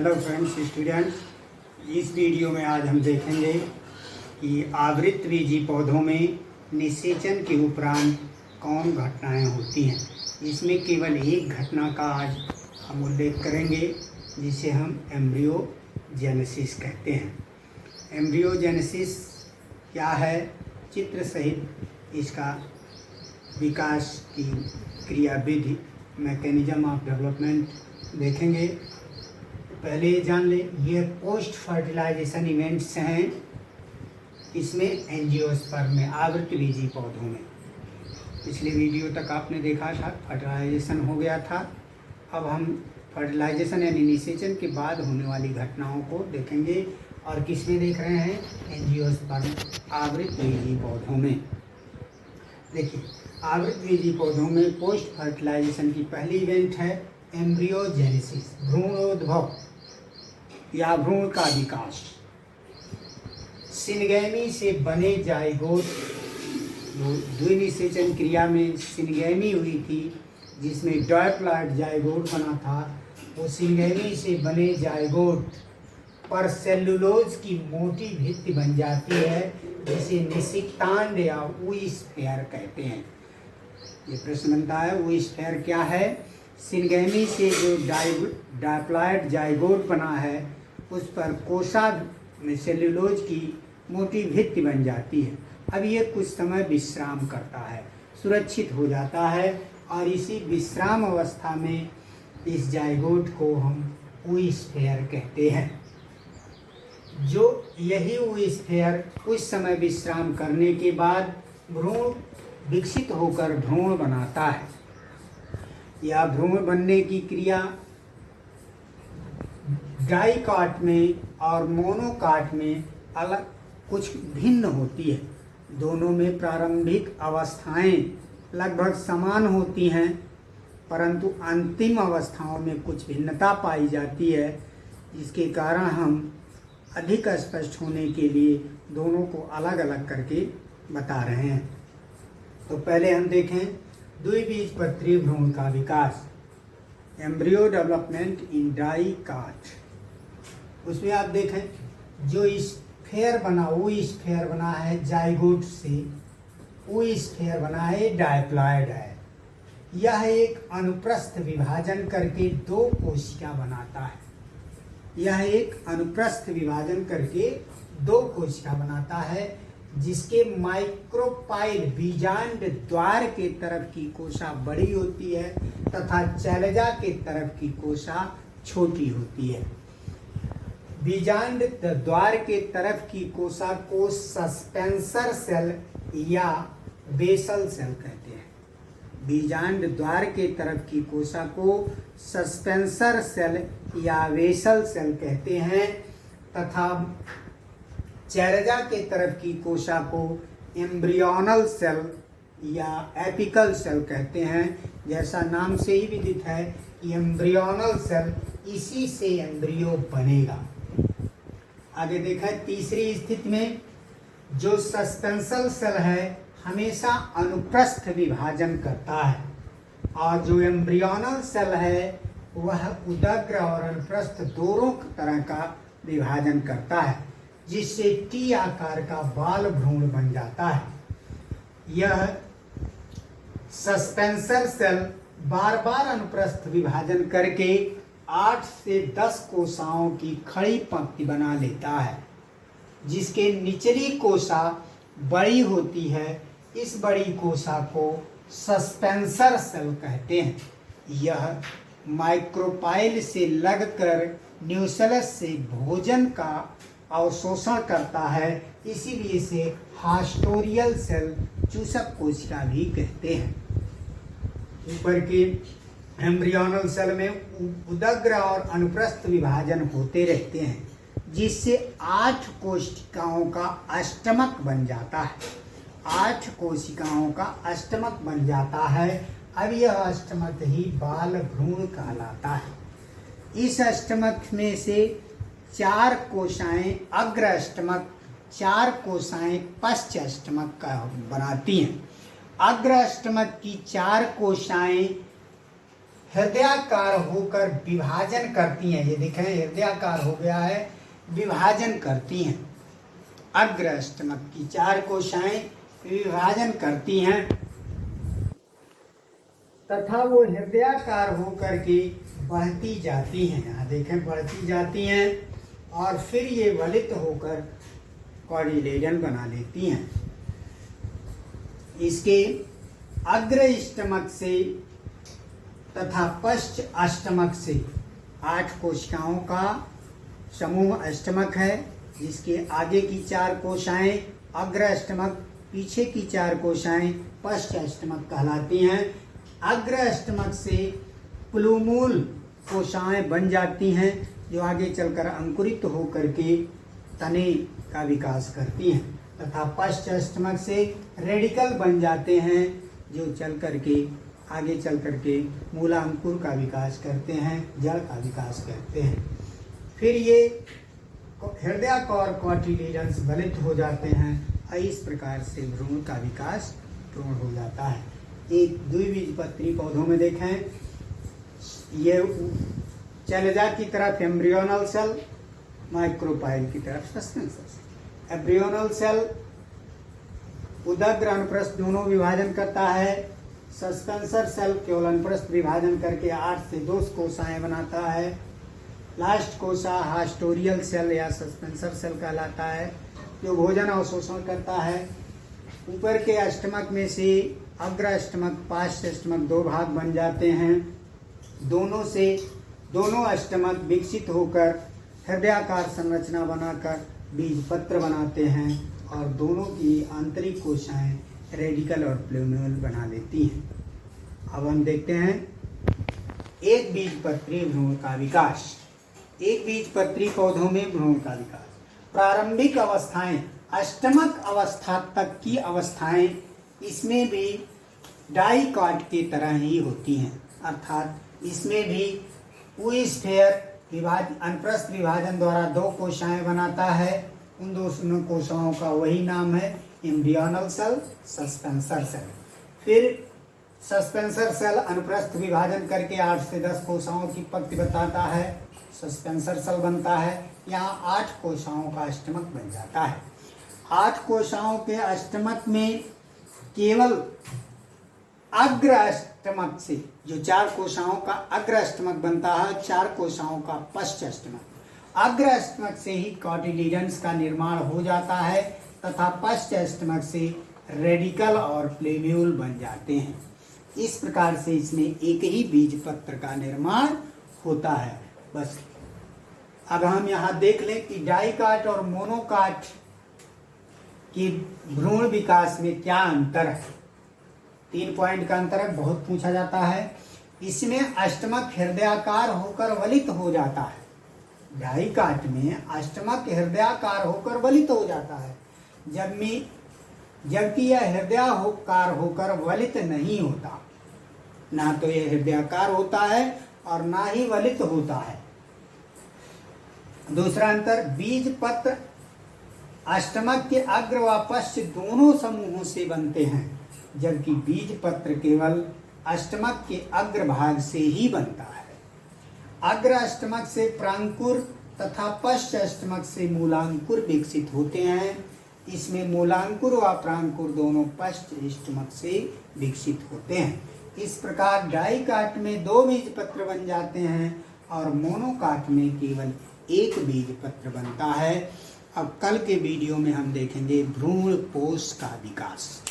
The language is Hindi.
हेलो फ्रेंड्स स्टूडेंट्स, इस वीडियो में आज हम देखेंगे कि आवृतबीजी पौधों में निषेचन के उपरांत कौन घटनाएं होती हैं। इसमें केवल एक घटना का आज हम उल्लेख करेंगे जिसे हम एम्ब्रियोजेनेसिस कहते हैं। एम्ब्रियोजेनेसिस क्या है, चित्र सहित इसका विकास की क्रियाविधि मैकेनिज्म ऑफ डेवलपमेंट देखेंगे। पहले ये जान ले, ये पोस्ट फर्टिलाइजेशन इवेंट्स हैं इसमें एंजियोस्पर्म में, आवृतबीजी पौधों में। पिछले वीडियो तक आपने देखा था फर्टिलाइजेशन हो गया था। अब हम फर्टिलाइजेशन यानी निषेचन के बाद होने वाली घटनाओं को देखेंगे। और किस में देख रहे हैं? एंजियोस्पर्म, आवृतबीजी पौधों में। देखिए, आवृतबीजी पौधों में पोस्ट फर्टिलाइजेशन की पहली इवेंट है एम्ब्रियोजेनेसिस, भ्रूणोद्भव या भ्रूण का विकास। सिनगैमी से बने जाइगोट, जो द्विनिषेचन क्रिया में सिनगैमी हुई थी जिसमें डायप्लॉइड जाइगोट बना था, वो सिनगैमी से बने जाइगोट पर सेलुलोज की मोटी भित्ति बन जाती है जिसे निषिक्तांड या ऊइस्फेयर कहते हैं। ये प्रश्न बनता है, ऊइस्फेयर क्या है? सिनगैमी से जो डायप्लॉइड जाइगोट बना है उस पर कोसा में सेल्यूलोज की मोटी भित्ति बन जाती है। अब ये कुछ समय विश्राम करता है, सुरक्षित हो जाता है, और इसी विश्राम अवस्था में इस जाइगोट को हम ऊइस्फेयर कहते हैं। जो यही ऊइस्फेयर कुछ समय विश्राम करने के बाद भ्रूण विकसित होकर भ्रूण बनाता है। यह भ्रूण बनने की क्रिया डाइकाट में और मोनोकाट में अलग कुछ भिन्न होती है। दोनों में प्रारंभिक अवस्थाएं लगभग समान होती हैं, परंतु अंतिम अवस्थाओं में कुछ भिन्नता पाई जाती है, जिसके कारण हम अधिक स्पष्ट होने के लिए दोनों को अलग अलग करके बता रहे हैं। तो पहले हम देखें द्विबीजपत्री भ्रूण का विकास, एम्ब्रियो डेवलपमेंट इन डाइकाट। उसमें आप देखें जो स्फेयर बना, वो स्फेयर बना है जाइगोट से, वो स्फेयर बना है डायप्लॉइड है। यह एक अनुप्रस्थ विभाजन करके दो कोशिका बनाता है। यह एक अनुप्रस्थ विभाजन करके दो कोशिका बनाता है, जिसके माइक्रोपाइल बीजांड द्वार के तरफ की कोशा बड़ी होती है तथा चैलजा के तरफ की कोशा छोटी होती है। बीजांड द्वार के तरफ की कोशा को सस्पेंसर सेल या बेसल सेल कहते हैं। बीजांड द्वार के तरफ की कोशा को सस्पेंसर सेल या बेसल सेल कहते हैं तथा चैलजा के तरफ की कोशा को एम्ब्रियोनल सेल या एपिकल सेल कहते हैं। जैसा नाम से ही विदित है कि एम्ब्रियोनल सेल, इसी से एम्ब्रियो बनेगा। आगे देखा, तीसरी स्थिति में जो सस्पेंसल सेल है हमेशा अनुप्रस्थ विभाजन करता है, और जो एम्ब्रियोनल सेल है वह उदग्र और अनुप्रस्थ दोनों तरह का विभाजन करता है, जिससे टी आकार का बाल भ्रूण बन जाता है। यह सस्पेंसर सेल बार बार अनुप्रस्थ विभाजन करके 8 से 10 कोशाओं की खड़ी पंक्ति बना लेता है, जिसके निचली कोशा बड़ी होती है। इस बड़ी कोशा को सस्पेंसर सेल कहते हैं। यह माइक्रोपाइल से लगकर न्यूक्लियस से भोजन का अवशोषण करता है, इसीलिए इसे हास्टोरियल सेल, चूसक कोशिका भी कहते हैं। ऊपर के एम्ब्रियोनल सेल में उदग्र और अनुप्रस्थ विभाजन होते रहते हैं, जिससे 8 कोशिकाओं का अष्टमक बन जाता है। 8 कोशिकाओं का अष्टमक बन जाता है। अब यह अष्टमक ही बाल भ्रूण कहलाता है। इस अष्टमक में से 4 कोशाएं अग्र अष्टमक, 4 कोशाएं पश्च अष्टमक का बनाती हैं। अग्र अष्टमक की 4 कोशाएं हृदयाकार होकर विभाजन करती हैं। ये देखें, हृदयाकार हो गया है, विभाजन करती हैं। अग्र अष्टमक की 4 कोशिकाएं विभाजन करती हैं तथा वो हृदयाकार होकर के बढ़ती जाती हैं। यहाँ देखें, बढ़ती जाती हैं और फिर ये वलित होकर कॉर्डिलेडन बना लेती हैं। इसके अग्र अष्टमक से तथा पश्च अष्टमक से 8 कोशिकाओं का समूह अष्टमक है, जिसके आगे की 4 कोशिकाएं अग्र अष्टमक, पीछे की 4 कोशिकाएं पश्च अष्टमक कहलाती हैं। अग्र अष्टमक से प्लूमूल कोशिकाएं बन जाती हैं, जो आगे चलकर अंकुरित होकर के तने का विकास करती हैं, तथा पश्च अष्टमक से रेडिकल बन जाते हैं, जो चल करके आगे चल करके मूलांकुर का विकास करते हैं, जड़ का विकास करते हैं। फिर ये हृदयाकार कॉटिलेडन्स वलित हो जाते हैं और इस प्रकार से भ्रूण का विकास पूर्ण हो जाता है। एक द्विबीजपत्री पौधों में देखें, ये चैनजा की तरफ एम्ब्रियोनल सेल, माइक्रोपाइल की तरफ सस्पेंसर सेल। एम्ब्रियोनल सेल उदग्र अनुप्रस्थ दोनों विभाजन करता है। सस्पेंसर सेल केवल अनुप्रस्थ विभाजन करके 8 से 2 कोशिकाएं बनाता है। लास्ट कोशिका हास्टोरियल सेल या सस्पेंसर सेल कहलाता है, जो भोजन अवशोषण करता है। ऊपर के अष्टमक में से अग्र अष्टमक, पार्श्व अष्टमक 2 भाग बन जाते हैं। दोनों अष्टमक विकसित होकर हृदयाकार संरचना बनाकर बीजपत्र बनाते हैं और दोनों की आंतरिक कोशिकाएं रेडिकल और प्लूम्यूल बना लेती हैं। अब हम देखते हैं एक बीजपत्री भ्रूण का विकास। एक बीजपत्री पौधों में भ्रूण का विकास। प्रारंभिक अवस्थाएं, अष्टमक अवस्था तक की अवस्थाएं इसमें भी डाइकॉट की तरह ही होती हैं, अर्थात इसमें भी अनुप्रस्थ विभाजन द्वारा 2 कोशिकाएं बनाता है। उन दोनों कोशिकाओं का वही नाम है, एम्ब्रियोनल सेल, सस्पेंसर सेल। फिर सस्पेंसर सेल अनुप्रस्थ विभाजन करके 8 से 10 कोशिकाओं की पंक्ति बताता है, सस्पेंसर सेल बनता है। यहाँ 8 कोशिकाओं का अष्टमक बन जाता है। 8 कोशिकाओं के अष्टमक में केवल अग्र अष्टमक से, जो 4 कोशिकाओं का अग्र अष्टमक बनता है, 4 कोशिकाओं का पश्च अष्टमक, अग्र अष्टमक से ही कॉटिलीडन्स का निर्माण हो जाता है तथा पश्च अष्टमक से रेडिकल और प्लूम्यूल बन जाते हैं। इस प्रकार से इसमें एक ही बीजपत्र का निर्माण होता है। बस अब हम यहाँ देख लें कि डाइकाट और मोनोकाट की भ्रूण विकास में क्या अंतर है। 3 पॉइंट का अंतर है, बहुत पूछा जाता है। इसमें अष्टमक हृदयाकार होकर वलित हो जाता है। डाइकाट में अष्टमक हृदयाकार होकर वलित हो जाता है, जबकि यह हृदयाकार होकर वलित नहीं होता। ना तो यह हृदयाकार होता है और ना ही वलित होता है। दूसरा अंतर, बीजपत्र अष्टमक के अग्र व पश्च दोनों समूहों से बनते हैं, जबकि बीजपत्र केवल अष्टमक के अग्र भाग से ही बनता है। अग्र अष्टमक से प्रांकुर तथा पश्च अष्टमक से मूलांकुर विकसित होते हैं। इसमें मूलांकुर व प्रांकुर दोनों पश्च अष्टमक से विकसित होते हैं। इस प्रकार डाइकाट में 2 बीजपत्र बन जाते हैं और मोनोकाट में केवल 1 बीजपत्र बनता है। अब कल के वीडियो में हम देखेंगे भ्रूण कोश का विकास।